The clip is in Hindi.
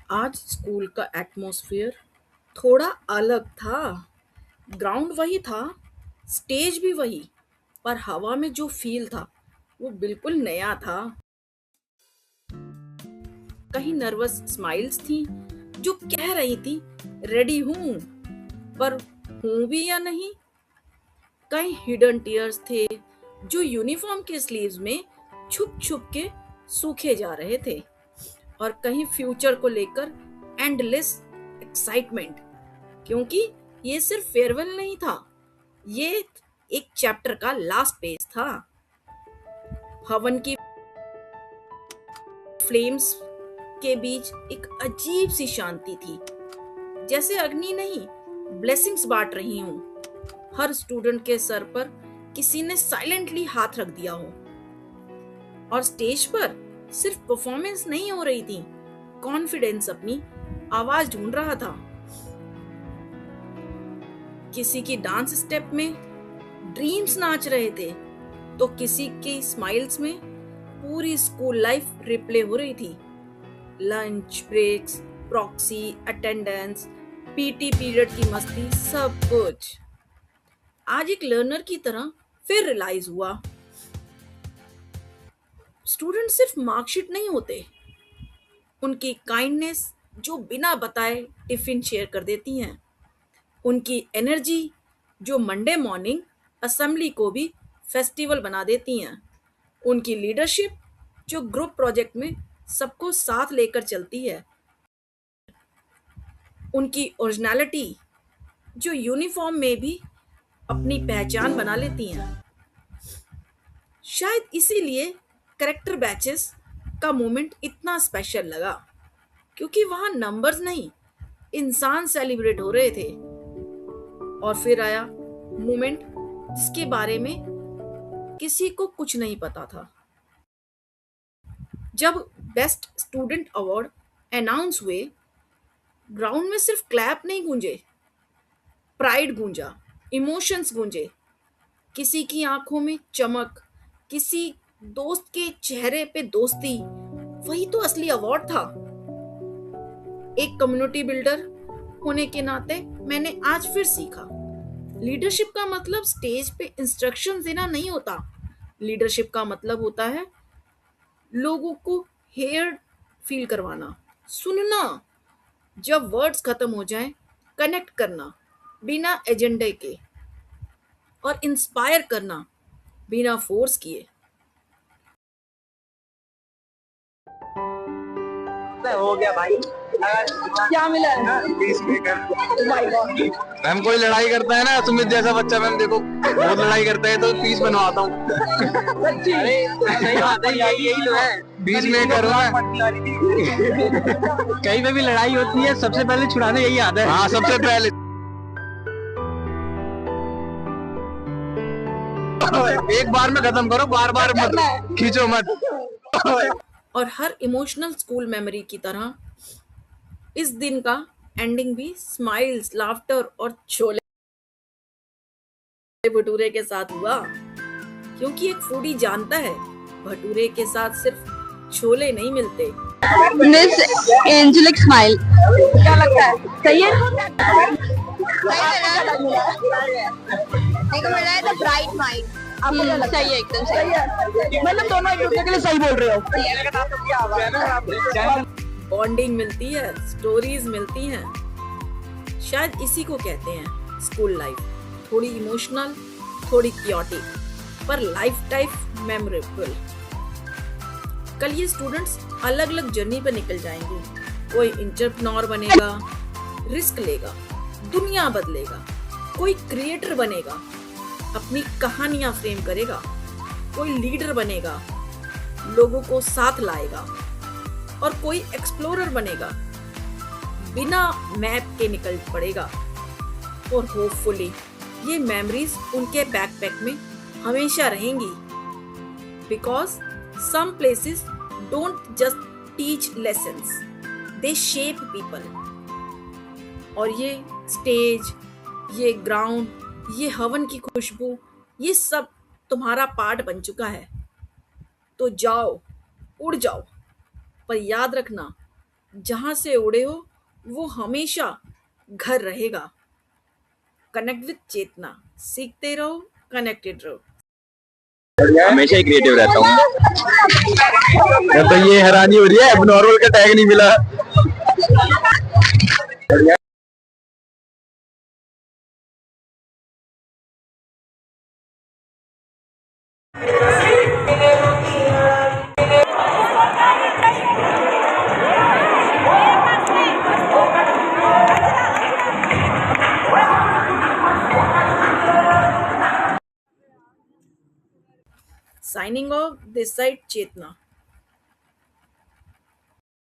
आज स्कूल का एटमॉस्फेयर थोड़ा अलग था। ग्राउंड वही था, स्टेज भी वही, पर हवा में जो फील था वो बिल्कुल नया था। कहीं नर्वस स्माइल्स थी जो कह रही थी रेडी हूं, पर हूं भी या नहीं। कहीं हिडन टीयर्स थे जो यूनिफॉर्म के स्लीव्स में छुप छुप के सूखे जा रहे थे, और कहीं फ्यूचर को लेकर एंडलेस एक्साइटमेंट, क्योंकि ये सिर्फ फेयरवेल नहीं था, ये एक चैप्टर का लास्ट पेज था। हवन की फ्लेम्स के बीच एक अजीब सी शांति थी, जैसे अग्नि नहीं, ब्लेसिंग्स बांट रही हूं। हर स्टूडेंट के सर पर किसी ने साइलेंटली हाथ रख दिया हो, और स्टेज पर सिर्फ परफॉर्मेंस नहीं हो रही थी, कॉन्फिडेंस अपनी आवाज ढूंढ रहा था। किसी की डांस स्टेप में ड्रीम्स नाच रहे थे, तो किसी की स्माइल्स में पूरी स्कूल लाइफ रिप्ले हो रही थी। Lunch breaks, proxy attendance, PT period की मस्ती, सब कुछ आज एक लर्नर की तरह फिर रियलाइज हुआ। स्टूडेंट सिर्फ मार्कशीट नहीं होते, उनकी काइंडनेस जो बिना बताए टिफिन शेयर कर देती हैं, उनकी एनर्जी जो मंडे मॉर्निंग असेंबली को भी फेस्टिवल बना देती हैं, उनकी लीडरशिप जो ग्रुप प्रोजेक्ट में सबको साथ लेकर चलती है, उनकी ओरिजिनलिटी जो यूनिफॉर्म में भी अपनी पहचान बना लेती हैं। शायद इसीलिए करेक्टर बैचेस का मोमेंट इतना स्पेशल लगा, क्योंकि वहां नंबर्स नहीं, इंसान सेलिब्रेट हो रहे थे। और फिर आया मोमेंट जिसके बारे में किसी को कुछ नहीं पता था। जब बेस्ट स्टूडेंट अवार्ड अनाउंस हुए, ग्राउंड में सिर्फ क्लैप नहीं गूंजे, प्राइड गूंजा, इमोशंस गूंजे। किसी की आंखों में चमक, किसी दोस्त के चेहरे पे दोस्ती, वही तो असली अवार्ड था। एक कम्युनिटी बिल्डर होने के नाते मैंने आज फिर सीखा, लीडरशिप का मतलब स्टेज पे इंस्ट्रक्शन देना नहीं होता। लीडरशिप का मतलब होता है लोगों को हेयर्ड फील करवाना, सुनना जब वर्ड्स खत्म हो जाएं, कनेक्ट करना बिना एजेंडे के, और इंस्पायर करना बिना फोर्स किए। हो गया भाई। क्या मिला है? Peace maker. My God. Ma'am कोई लड़ाई करता है ना, सुमित जैसा बच्चा, मैम देखो बहुत लड़ाई करता है तो पीस बनवाता हूँ। सच्ची? सही बात है, यही तो है, पीस मेकर हूँ मैं। कहीं पे भी लड़ाई होती है सबसे पहले छुड़ाने यही आता है। हाँ सबसे पहले एक बार में खत्म करो, बार बार मत खींचो मत। और हर इमोशनल स्कूल मेमोरी की तरह इस दिन का एंडिंग भी स्माइल्स, लाफ्टर और छोले भटूरे के साथ हुआ, क्योंकि एक फूडी जानता है भटूरे के साथ सिर्फ छोले नहीं मिलते। मिस एंजेलिक स्माइल, क्या लगता है? सही है? मेरे को मिला है द ब्राइट माइंड। आपको क्या लगता सही है, एकदम सही है। मतलब दोनों एक दूसरे के लिए सही बोल रहे हो। बॉन्डिंग मिलती है, स्टोरीज मिलती हैं। शायद इसी को कहते हैं स्कूल लाइफ, थोड़ी इमोशनल, थोड़ी क्योटिक, पर लाइफ टाइम मेमोरेबल। कल ये स्टूडेंट्स अलग अलग जर्नी पर निकल जाएंगे। कोई इंटरप्रेन्योर बनेगा, रिस्क लेगा, दुनिया बदलेगा। कोई क्रिएटर बनेगा, अपनी कहानियां फ्रेम करेगा। कोई लीडर बनेगा, लोगों को साथ लाएगा। और कोई एक्सप्लोरर बनेगा, बिना मैप के निकल पड़ेगा। और होपफुली ये मेमोरीज उनके बैकपैक में हमेशा रहेंगी, because some places don't just teach lessons, they shape people. और ये स्टेज, ये ग्राउंड, ये हवन की खुशबू, ये सब तुम्हारा पार्ट बन चुका है। तो जाओ, उड़ जाओ, पर याद रखना, जहां से उड़े हो वो हमेशा घर रहेगा। कनेक्ट विद चेतना, सीखते रहो, कनेक्टेड रहो। हमेशा ही क्रिएटिव रहता हूँ। तो ये हैरानी हो रही है, एबनॉर्मल का टैग नहीं मिला। Signing off, this side Chetna.